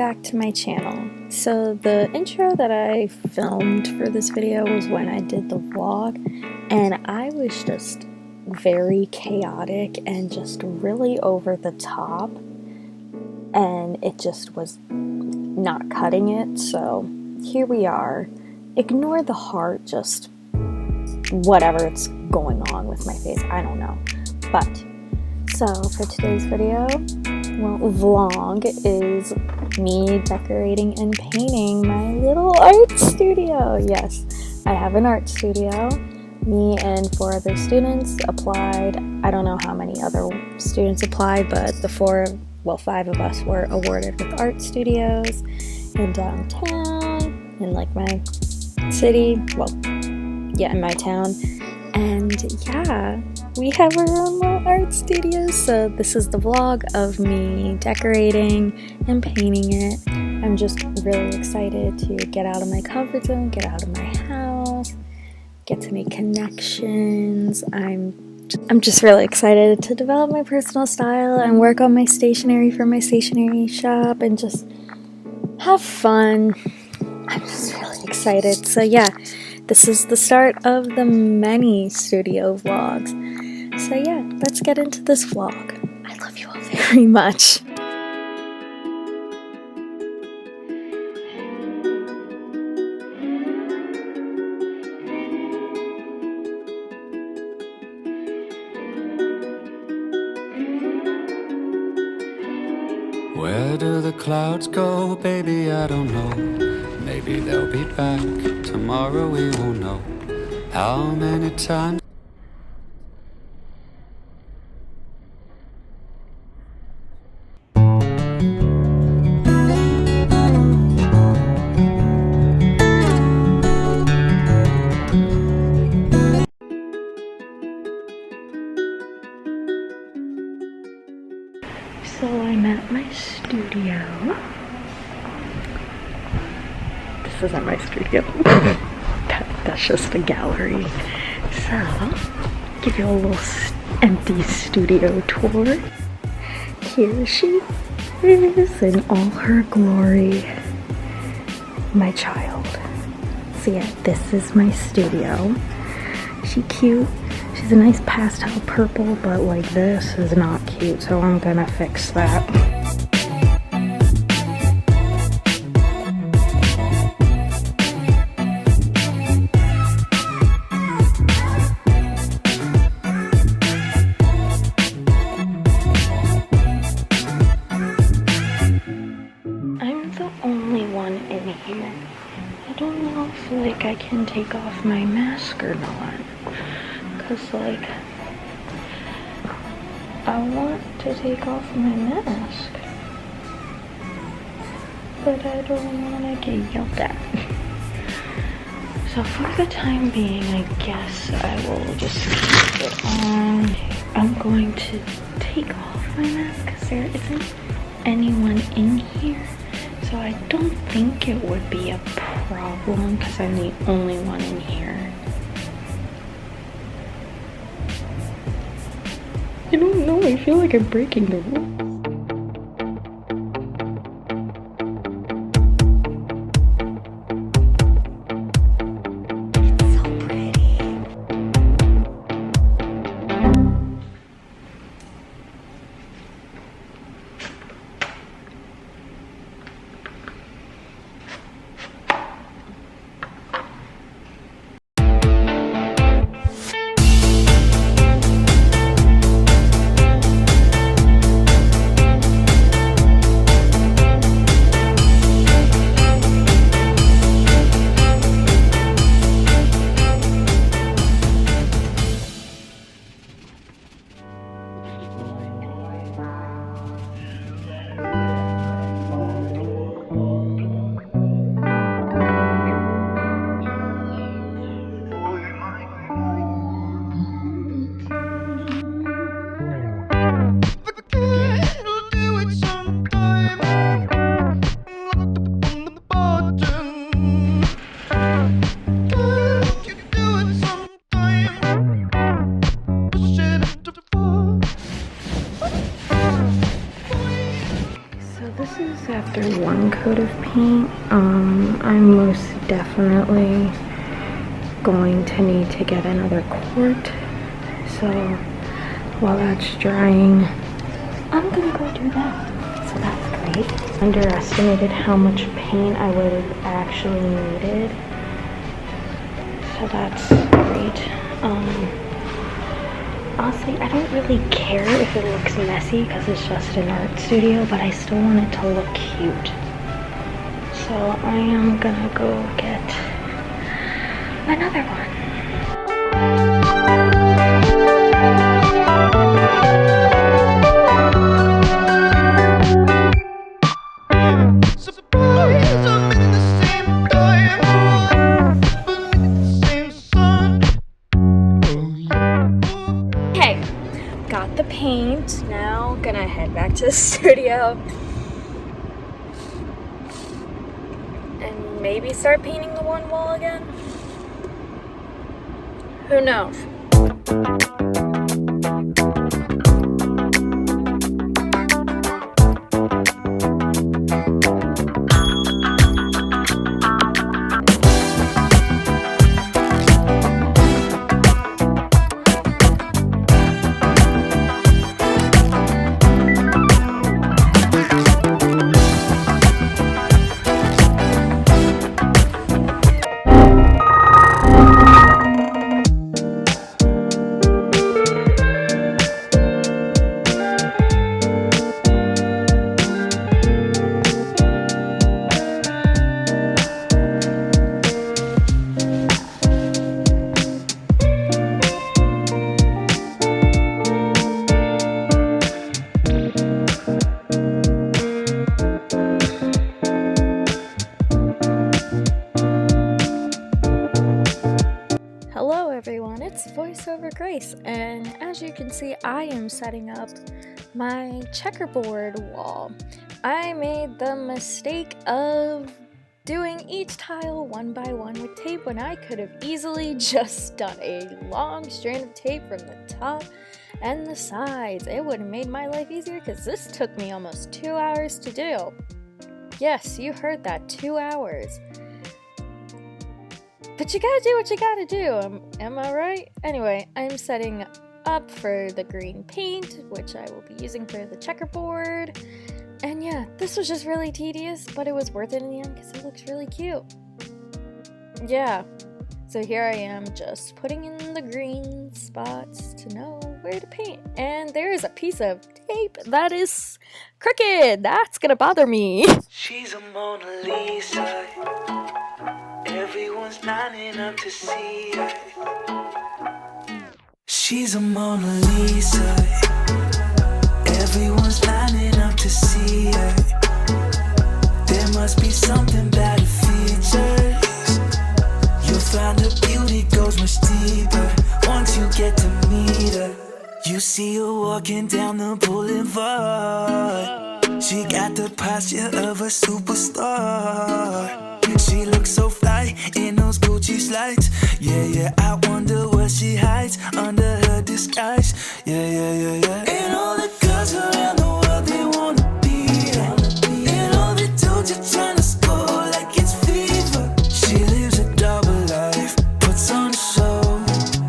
back to my channel. So the intro that I filmed for this video was when I did the vlog, and I was just very chaotic and just really over the top, and it just was not cutting it. So here we are. Ignore the heart, just whatever it's going on with my face, I don't know. But so for today's video, well, vlog is me decorating and painting my little art studio. Yes, I have an art studio. Me and 4 other students applied. I don't know how many other students applied, but the 5 of us were awarded with art studios in downtown, in like my city, well, yeah, in my town. And yeah, we have our own little art studio, so this is the vlog of me decorating and painting it. I'm just really excited to get out of my comfort zone, get out of my house, get to make connections. I'm just really excited to develop my personal style and work on my stationery for my stationery shop and just have fun. I'm just really excited. So yeah, this is the start of the many studio vlogs. So yeah, let's get into this vlog. I love you all very much. Where do the clouds go, baby? I don't know. Maybe they'll be back tomorrow, we won't know. How many times? So I'm at my studio. This isn't my studio. That's just a gallery. So, give you a little empty studio tour. Here she is in all her glory. My child. So yeah, this is my studio. She cute. She's a nice pastel purple, but like this is not cute, so I'm gonna fix that. I'm the only one in here. I don't know if like I can take off my mask or not. Cause like, I want to take off my mask, but I don't want to get yelled at. So for the time being, I guess I will just keep it on. I'm going to take off my mask because there isn't anyone in here. So I don't think it would be a problem because I'm the only one in here. I don't know, I feel like I'm breaking the rules. I'm most definitely going to need to get another quart. So while that's drying, I'm gonna go do that. So that's great. Underestimated how much paint I would have actually needed. So that's great. Honestly, I don't really care if it looks messy because it's just an art studio, but I still want it to look cute. So I am gonna go get another one. Okay, got the paint. Now gonna head back to the studio and maybe start painting the one wall again. Who knows? Hello everyone, it's VoiceOver Grace, and as you can see, I am setting up my checkerboard wall. I made the mistake of doing each tile one by one with tape when I could have easily just done a long strand of tape from the top and the sides. It would have made my life easier because this took me almost 2 hours to do. Yes, you heard that, 2 hours. But you gotta do what you gotta do, am I right? Anyway, I'm setting up for the green paint, which I will be using for the checkerboard. And yeah, this was just really tedious, but it was worth it in the end because it looks really cute. Yeah, so here I am just putting in the green spots to know where to paint. And there is a piece of tape that is crooked. That's gonna bother me. She's a Mona Lisa. Everyone's lining up to see her. She's a Mona Lisa. Everyone's lining up to see her. There must be something about her features. You'll find her beauty goes much deeper once you get to meet her. You see her walking down the boulevard. She got the posture of a superstar. She looks so fly in those Gucci slides. Yeah, I wonder what she hides under her disguise. Yeah. And all the girls around the world, they wanna be her. And all the dudes are trying to score like it's fever. She lives a double life, puts on a show.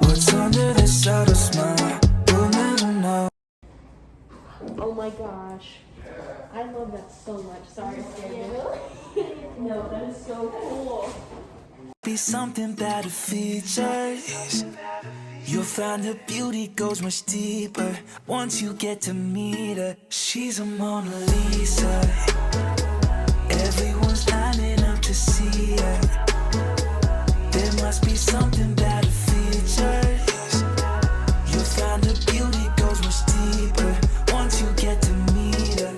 What's under this subtle smile, you'll never know. Oh my gosh. I love that so much. Sorry, I scared you. No, that is so cool. Be something about her features. You'll find her beauty goes much deeper once you get to meet her. She's a Mona Lisa. Everyone's lining up to see her. There must be something about her features. You'll find her beauty goes much deeper once you get to meet her.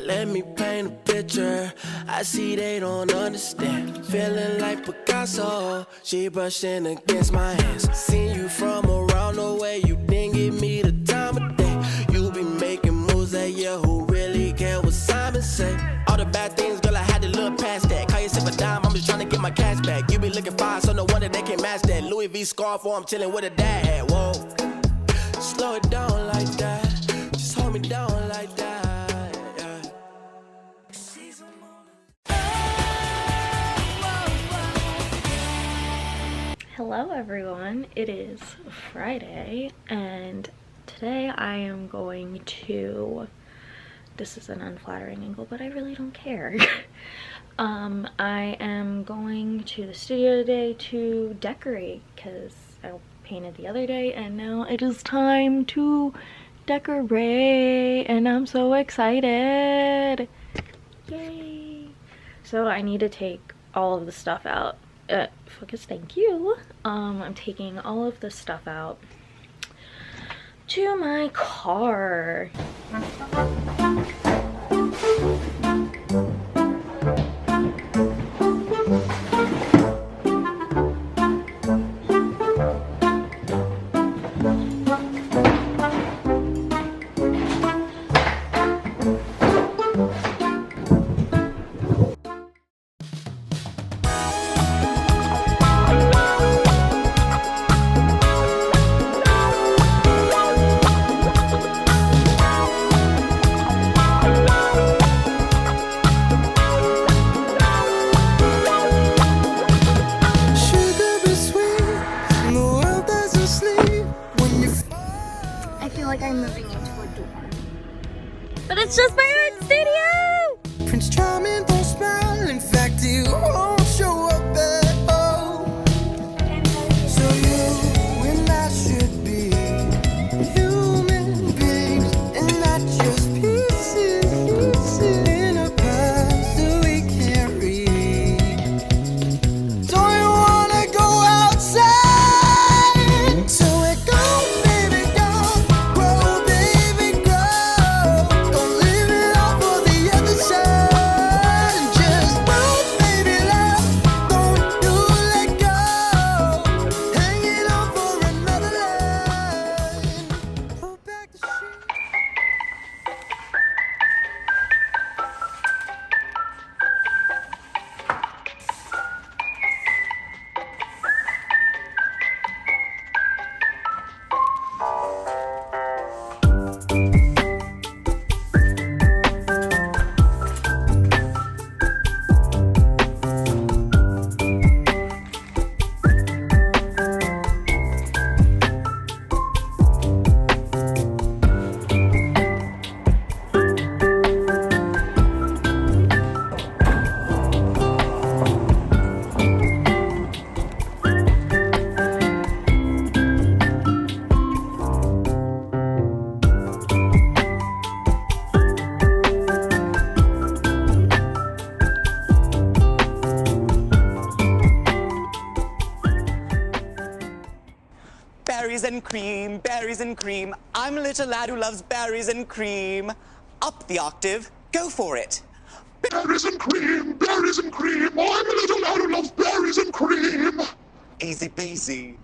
Let me paint a picture. I see they don't understand. Feeling like Picasso. She brushing against my hands. Seen you from around the way. You didn't give me the time of day. You be making moves that year. Who really care what Simon say? All the bad things, girl, I had to look past that. Call yourself a dime, I'm just trying to get my cash back. You be looking fine, so no wonder they can't match that. Louis V scarf, or I'm chilling with a dad. Whoa, slow it down like that. Just hold me down like that. Yeah. Hello everyone, it is Friday and today I am going to, this is an unflattering angle but I really don't care. I am going to the studio today to decorate because I painted the other day and now it is time to decorate and I'm so excited. Yay! So I need to take all of the stuff out. Focus, thank you. I'm taking all of the stuff out to my car. But it's just my art studio! Prince Charming don't smile, in fact he won't show up at all. So you and I should be human beings and not just pieces in a past that we can't read. Don't you wanna go outside? So we go, baby, go, grow, baby, grow. Don't leave it all for the other side. Just grow, baby, love. Don't you let go. Hanging on for another line. Pull back the sheet. Berries and cream, berries and cream. I'm a little lad who loves berries and cream. Up the octave, go for it. Berries and cream, berries and cream. I'm a little lad who loves berries and cream. Easy peasy.